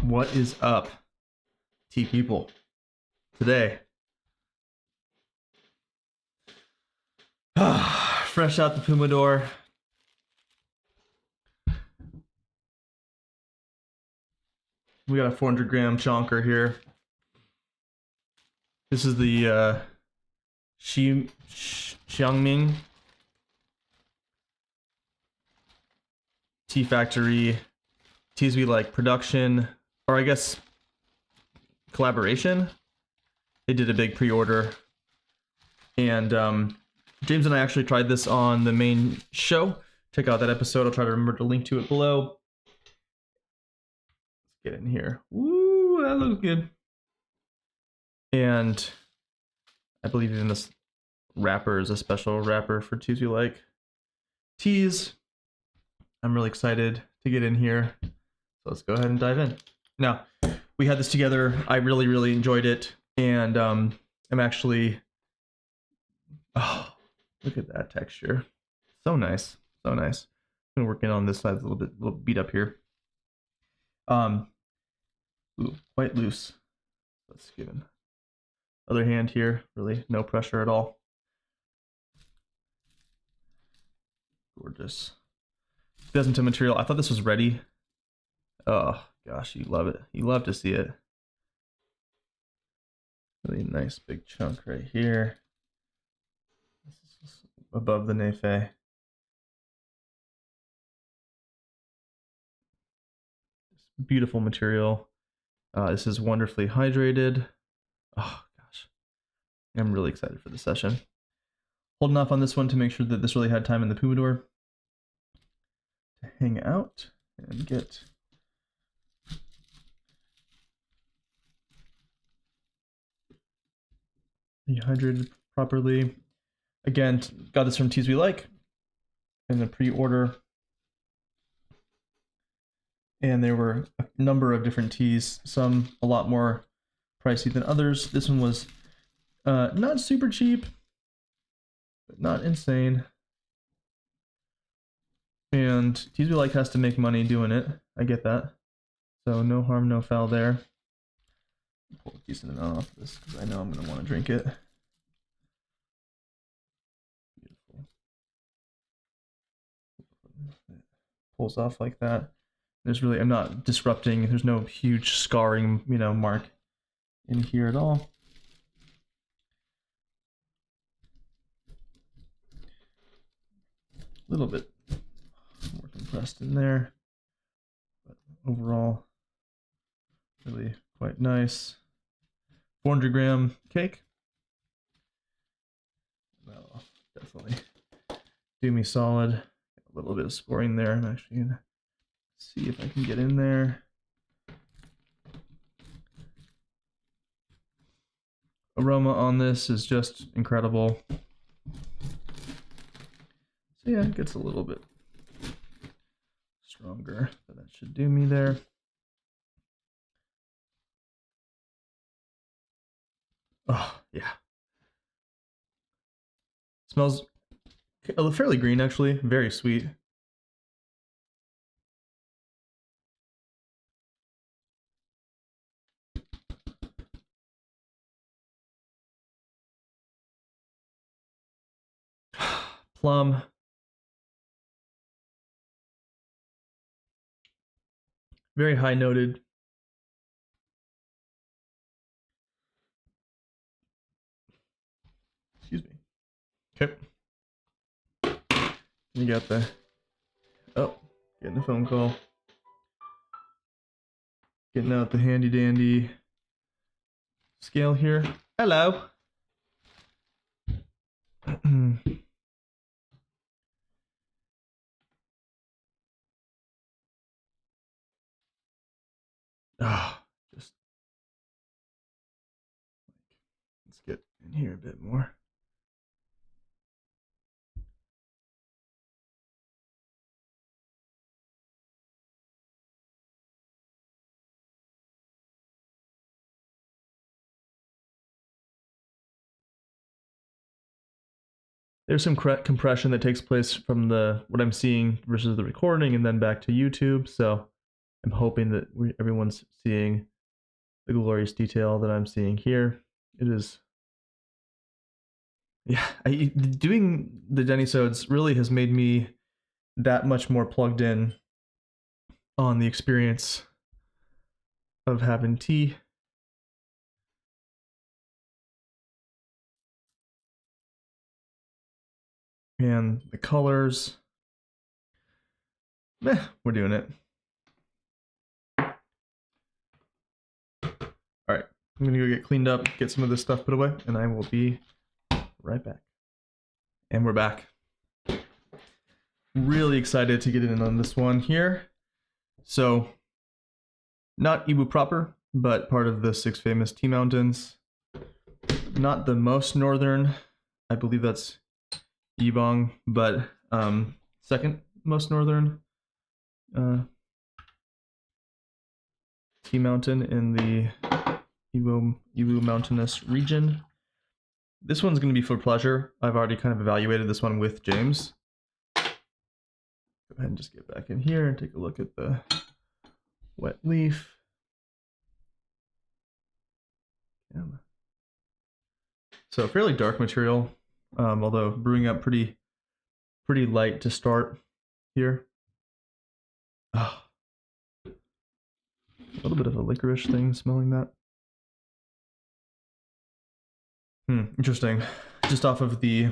What is up, tea people? Today, fresh out the Pumador. We got a 400-gram chonker here. This is the Xiangming Tea Factory teas we like production, or I guess collaboration. They did a big pre-order, and James and I actually tried this on the main show. Check out that episode. I'll try to remember to link to it below. Let's get in here. Woo, that looks good. And I believe even this wrapper is a special wrapper for teas we like. Teas. I'm really excited to get in here. So let's go ahead and dive in. Now, we had this together. I really enjoyed it. And I'm actually... Oh, look at that texture. So nice. So nice. I'm working on this side a little beat up here. Ooh, quite loose. Let's give it other hand here. Really no pressure at all. Gorgeous. Pheasant material. I thought this was ready. Oh gosh, you love it. You love to see it. Really nice big chunk right here. This is above the Nefe. Beautiful material. This is wonderfully hydrated. Oh gosh, I'm really excited for the session. Holding off on this one to make sure that this really had time in the Pumador to hang out and get dehydrated properly. Again, got this from Teas We Like in the pre-order. And there were a number of different teas, some a lot more pricey than others. This one was not super cheap, but not insane. And Teas We Like has to make money doing it. I get that. So no harm, no foul there. Pull a decent amount off this because I know I'm going to want to drink it. Beautiful. It pulls off like that. There's really, I'm not disrupting. There's no huge scarring, mark in here at all. A little bit more compressed in there, but overall, really quite nice. 400-gram cake. That'll definitely do me solid. A little bit of sporing there. I'm actually gonna see if I can get in there. Aroma on this is just incredible. So yeah, it gets a little bit stronger, but that should do me there. Oh yeah, smells fairly green actually, very sweet. Plum. Very high noted. Excuse me. Okay. You got the... Oh, getting a phone call. Getting out the handy dandy scale here. Hello. Ah, just let's get in here a bit more. There's some compression that takes place from what I'm seeing versus the recording and then back to YouTube. So I'm hoping that everyone's seeing the glorious detail that I'm seeing here. It is, yeah. Doing the Dennysodes really has made me that much more plugged in on the experience of having tea. And the colors. We're doing it. All right, I'm gonna go get cleaned up, get some of this stuff put away, and I will be right back. And we're back. Really excited to get in on this one here. So, not Ibu proper, but part of the 6 famous tea mountains. Not the most northern. I believe that's Yibong, but second most northern tea mountain in the Ibu mountainous region. This one's going to be for pleasure. I've already kind of evaluated this one with James. Go ahead and just get back in here and take a look at the wet leaf. Yeah. So fairly dark material, although brewing up pretty light to start here. Oh, a little bit of a licorice thing smelling that. Interesting. Just off of the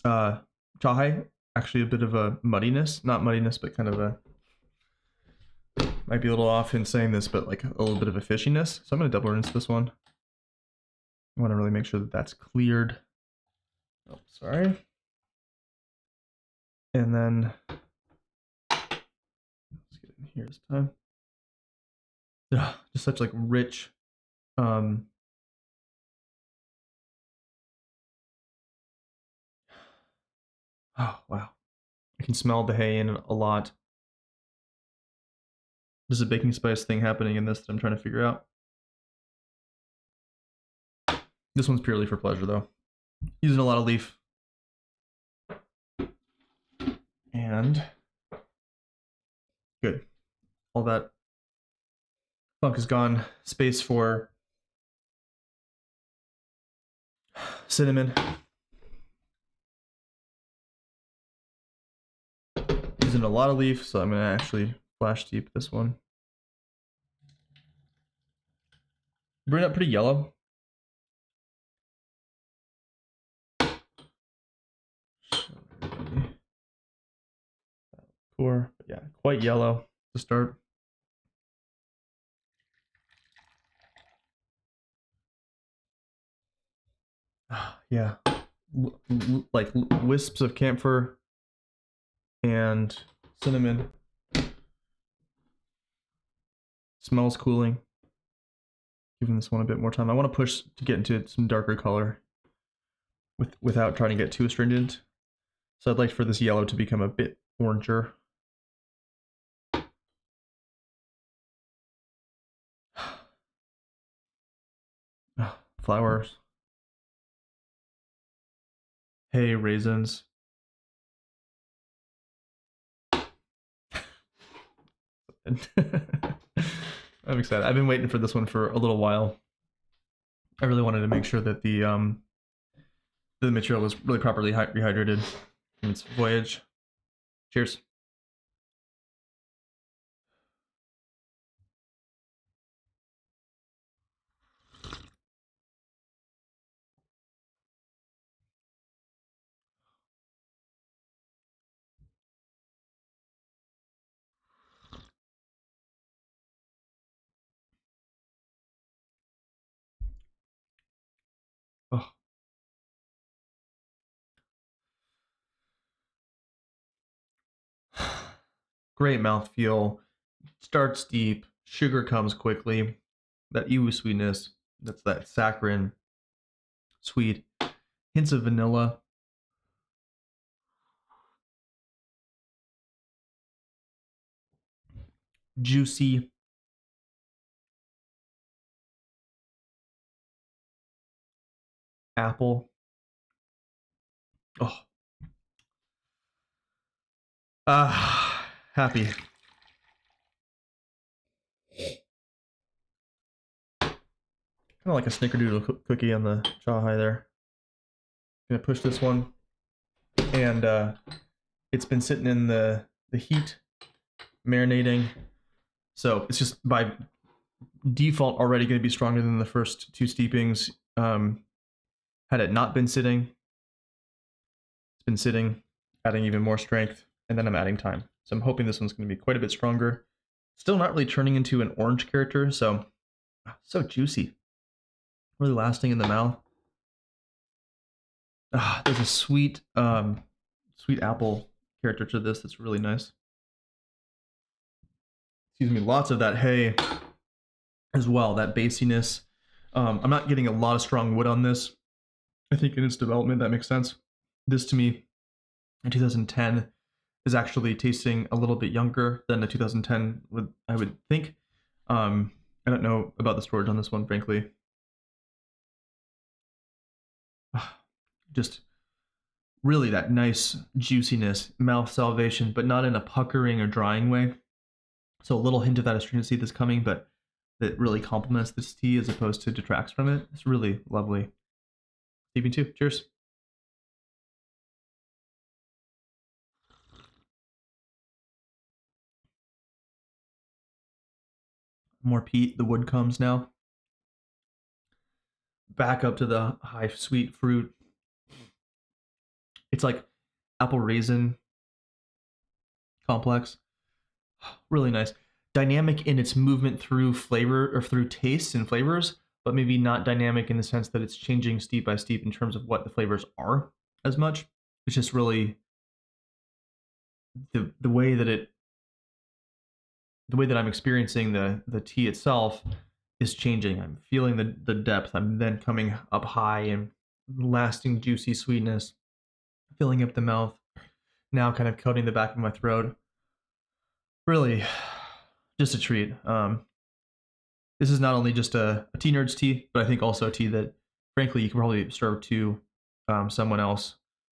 chahai, actually a bit of a muddiness. Not muddiness, but kind of a, might be a little off in saying this, but like a little bit of a fishiness. So I'm going to double rinse this one. I want to really make sure that that's cleared. Oh, sorry. And then let's get in here this time. Just such like rich oh wow, I can smell the hay in a lot. There's a baking spice thing happening in this that I'm trying to figure out. This one's purely for pleasure though. Using a lot of leaf. And good. All that funk is gone. Space for cinnamon. Using a lot of leaf, so I'm gonna actually flash deep this one. Bring up pretty yellow. Pour, but yeah, quite yellow to start. Yeah, like wisps of camphor and cinnamon. Smells cooling. Giving this one a bit more time. I want to push to get into some darker color without trying to get too astringent. So I'd like for this yellow to become a bit oranger. Flowers. Hay, raisins. I'm excited. I've been waiting for this one for a little while. I really wanted to make sure that the material was really properly rehydrated in its voyage. Cheers. Oh. Great mouthfeel. Starts deep. Sugar comes quickly. That iwu sweetness. That's that saccharin. Sweet. Hints of vanilla. Juicy. Apple. Oh. Happy. Kind of like a snickerdoodle cookie on the jaw high there. Gonna push this one, and it's been sitting in the heat, marinating. So it's just by default already going to be stronger than the first two steepings. Had it not been sitting, it's been sitting, adding even more strength, and then I'm adding time. So I'm hoping this one's going to be quite a bit stronger. Still not really turning into an orange character, so juicy, really lasting in the mouth. There's a sweet apple character to this that's really nice. Excuse me, lots of that hay as well, that basiness. I'm not getting a lot of strong wood on this. I think in its development that makes sense. This to me in 2010 is actually tasting a little bit younger than the 2010 I would think. I don't know about the storage on this one, frankly. Just really that nice juiciness, mouth salivation, but not in a puckering or drying way. So a little hint of that astringency that's coming, but that really complements this tea as opposed to detracts from it. It's really lovely. Steeping too. Cheers. More peat. The wood comes now. Back up to the high sweet fruit. It's like apple raisin complex. Really nice. Dynamic in its movement through flavor or through tastes and flavors, but maybe not dynamic in the sense that it's changing steep by steep in terms of what the flavors are as much. It's just really the way that I'm experiencing the tea itself is changing. I'm feeling the depth. I'm then coming up high and lasting juicy sweetness, filling up the mouth. Now kind of coating the back of my throat. Really, just a treat. This is not only just a tea nerd's tea, but I think also a tea that, frankly, you can probably serve to someone else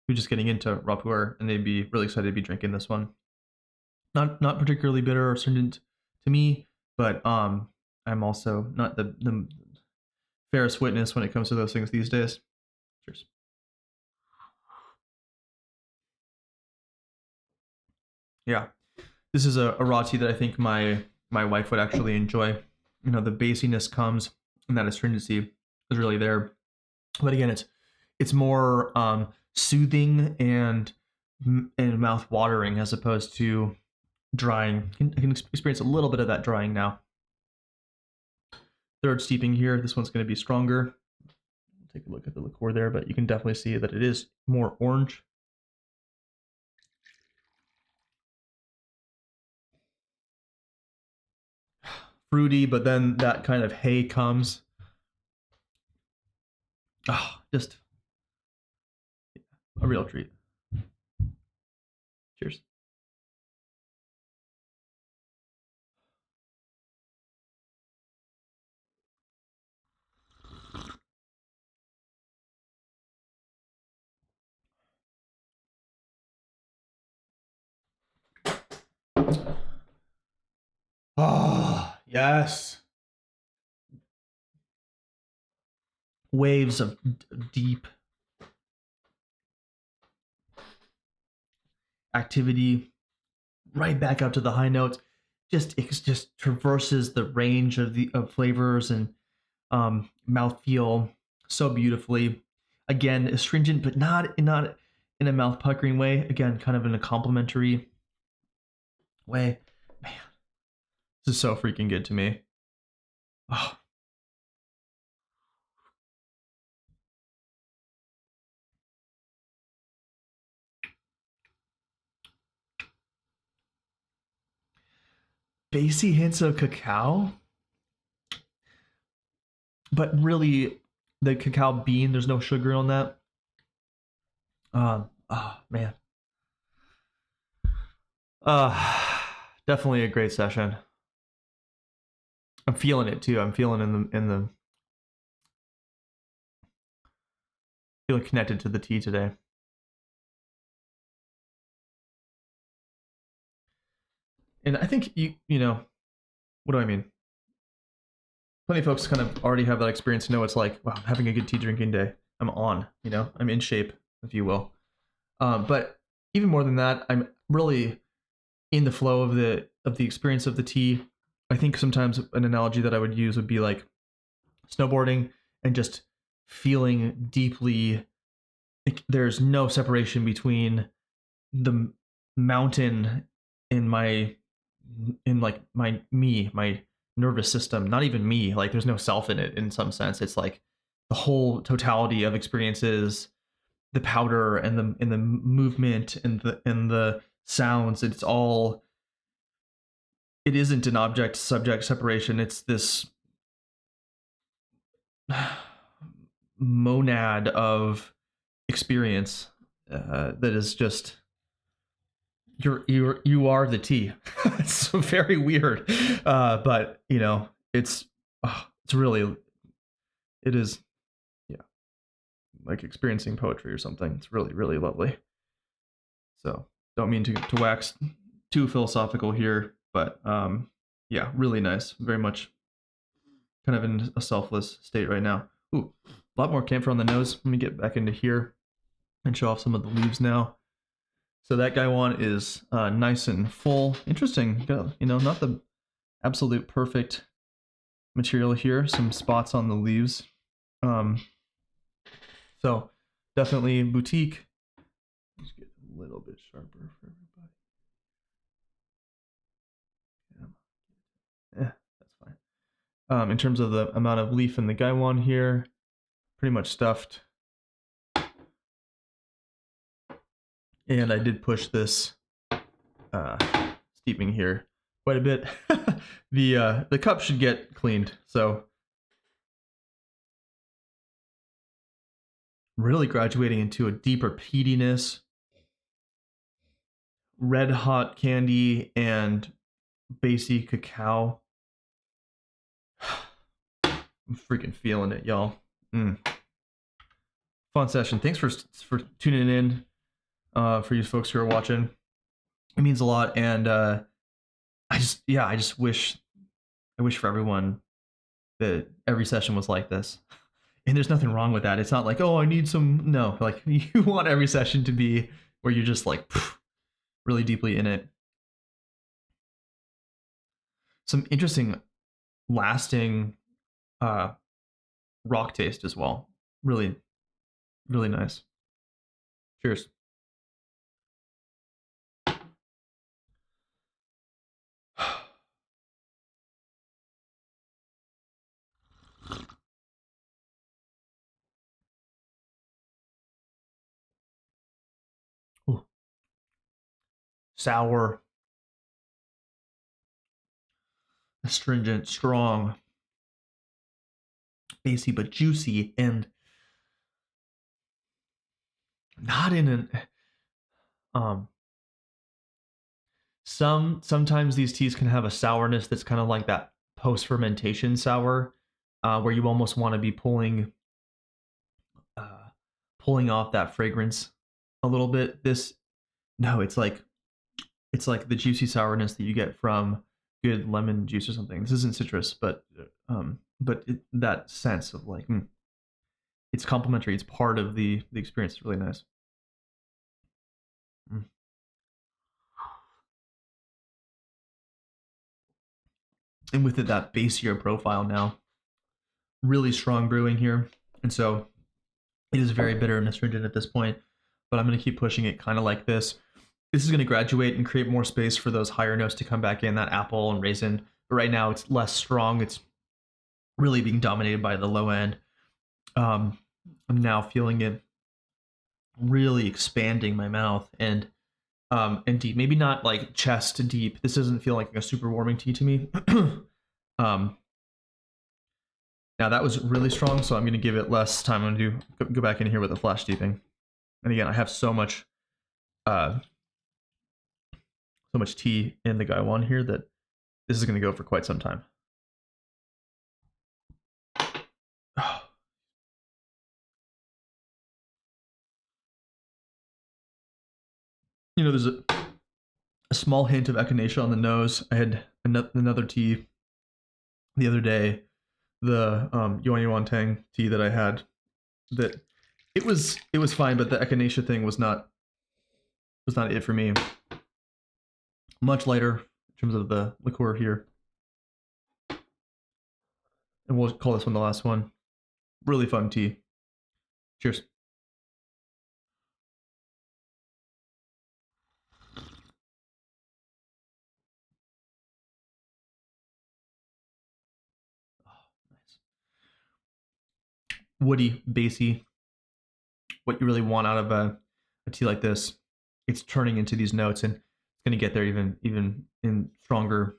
who's just getting into rapur, and they'd be really excited to be drinking this one. Not particularly bitter or astringent to me, but I'm also not the fairest witness when it comes to those things these days. Cheers. Yeah, this is a raw tea that I think my wife would actually enjoy. You know, the basiness comes and that astringency is really there, but again, it's more soothing and mouth watering as opposed to drying. I can experience a little bit of that drying now. Third steeping here. This one's going to be stronger. Take a look at the liqueur there, but you can definitely see that it is more orange. Fruity, but then that kind of hay comes. Just a real treat. Cheers. Oh, yes. Waves of deep activity, right back up to the high notes. It just traverses the range of flavors and mouthfeel so beautifully. Again, astringent, but not in a mouth puckering way. Again, kind of in a complimentary way. Man, this is so freaking good to me. Oh. Bassy hints of cacao, but really the cacao bean, there's no sugar on that. Oh man. Definitely a great session. I'm feeling it too. I'm feeling feeling connected to the tea today. And I think you know, what do I mean? plenty of folks kind of already have that experience, know it's like, wow, I'm having a good tea drinking day. I'm on, I'm in shape, if you will. But even more than that, I'm really in the flow of the experience of the tea. I think sometimes an analogy that I would use would be like snowboarding and just feeling deeply. There's no separation between the mountain in like my nervous system, not even me, like there's no self in it. In some sense, it's like the whole totality of experiences, the powder and the movement and the sounds. It isn't an object subject separation. It's this monad of experience that is just you are the tea. It's so very weird, but it's really, it is, yeah, like experiencing poetry or something. It's really, really lovely. So don't mean to wax too philosophical here, but yeah, really nice. Very much kind of in a selfless state right now. Ooh, a lot more camphor on the nose. Let me get back into here and show off some of the leaves now. So that gaiwan is nice and full. Interesting, not the absolute perfect material here. Some spots on the leaves. So definitely boutique. Let's get a little bit sharper for everybody. Yeah, that's fine. In terms of the amount of leaf in the gaiwan here, pretty much stuffed. And I did push this steeping here quite a bit. The cup should get cleaned, so really graduating into a deeper peatiness, red hot candy and bassy cacao. I'm freaking feeling it, y'all. Fun session. Thanks for tuning in. For you folks who are watching, it means a lot. And I just wish for everyone that every session was like this. And there's nothing wrong with that. It's not like, oh, I need some. No, like you want every session to be where you're just like really deeply in it. Some interesting, lasting rock taste as well. Really, really nice. Cheers. Ooh. Sour, astringent, strong, bassy but juicy, and not in an sometimes these teas can have a sourness that's kind of like that post fermentation sour, where you almost want to be uh, pulling off that fragrance a little bit. This no, it's like the juicy sourness that you get from good lemon juice or something. This isn't citrus, but that sense of like it's complementary. It's part of the experience. It's really nice. Mm. And with it, that bassier profile now, really strong brewing here, and so it is very bitter and astringent at this point. But I'm going to keep pushing it kind of like this. This is going to graduate and create more space for those higher notes to come back in, that apple and raisin. But right now it's less strong. It's really being dominated by the low end. I'm now feeling it really expanding my mouth and deep. Maybe not like chest deep. This doesn't feel like a super warming tea to me. um, Now that was really strong, so I'm going to give it less time. I'm going to go back in here with a flash steeping. And again, I have so much tea in the gaiwan here that this is going to go for quite some time. There's a small hint of echinacea on the nose. I had another tea the other day the Yuan Yuan Tang tea that I had. That it was fine, but the echinacea thing was not it for me. Much lighter in terms of the liqueur here, and we'll call this one the last one. Really fun tea. Cheers. Nice. Woody, bassy. What you really want out of a tea like this. It's turning into these notes, and it's going to get there even in stronger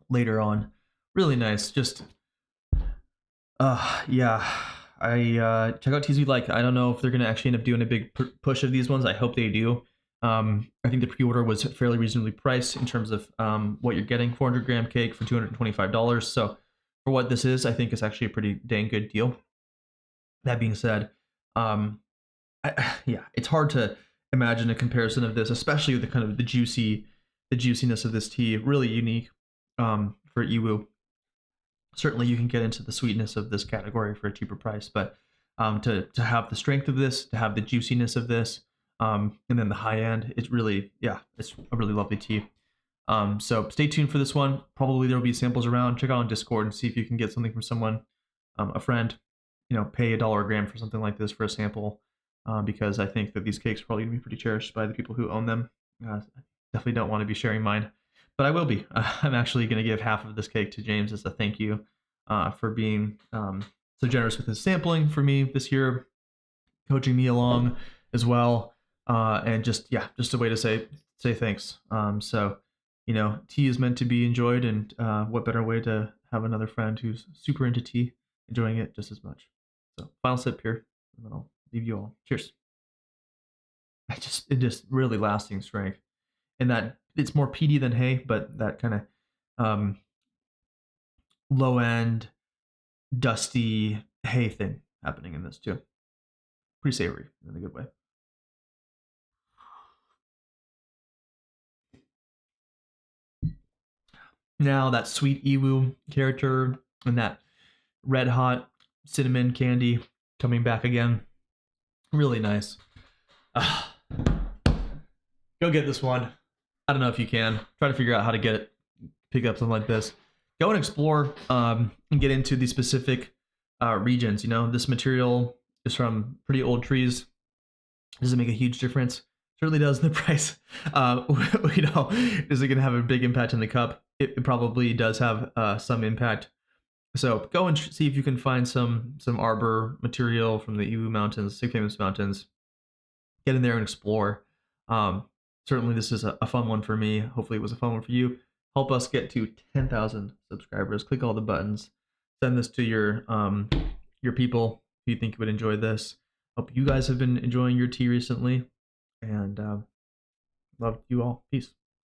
later on. Really nice. Just yeah. I check out teas we like. I don't know if they're gonna actually end up doing a big push of these ones. I hope they do. I think the pre-order was fairly reasonably priced in terms of what you're getting. 400-gram cake for $225. So for what this is, I think it's actually a pretty dang good deal. That being said, yeah, it's hard to imagine a comparison of this, especially with the kind of the juiciness of this tea. Really unique for Iwu. Certainly, you can get into the sweetness of this category for a cheaper price, but to have the strength of this, to have the juiciness of this, and then the high end, it's really, yeah, it's a really lovely tea. So stay tuned for this one. Probably there will be samples around. Check out on Discord and see if you can get something from someone, a friend. You know, pay $1 a gram for something like this for a sample, because I think that these cakes are probably gonna be pretty cherished by the people who own them. Definitely don't want to be sharing mine, but I will be. I'm actually going to give half of this cake to James as a thank you for being so generous with his sampling for me this year, coaching me along as well, and just yeah, just a way to say thanks. So you know, tea is meant to be enjoyed, and what better way to have another friend who's super into tea enjoying it just as much. So final sip here, and then I'll leave you all. Cheers. It just really lasting strength, and that it's more peaty than hay, but that kind of um, low end dusty hay thing happening in this too. Pretty savory in a good way. Now that sweet Iwu character and that red hot cinnamon candy coming back again. Really nice. Go get this one. I don't know if you can. Try to figure out how to get it, pick up something like this. Go and explore and get into the specific regions. You know, this material is from pretty old trees. Does it make a huge difference? Certainly does in the price. You know, is it going to have a big impact in the cup? It probably does have some impact. So go and see if you can find some Arbor material from the Iwu Mountains, 6 famous mountains. Get in there and explore. Certainly this is a fun one for me. Hopefully it was a fun one for you. Help us get to 10,000 subscribers. Click all the buttons. Send this to your people who you think would enjoy this. Hope you guys have been enjoying your tea recently, and love you all. Peace.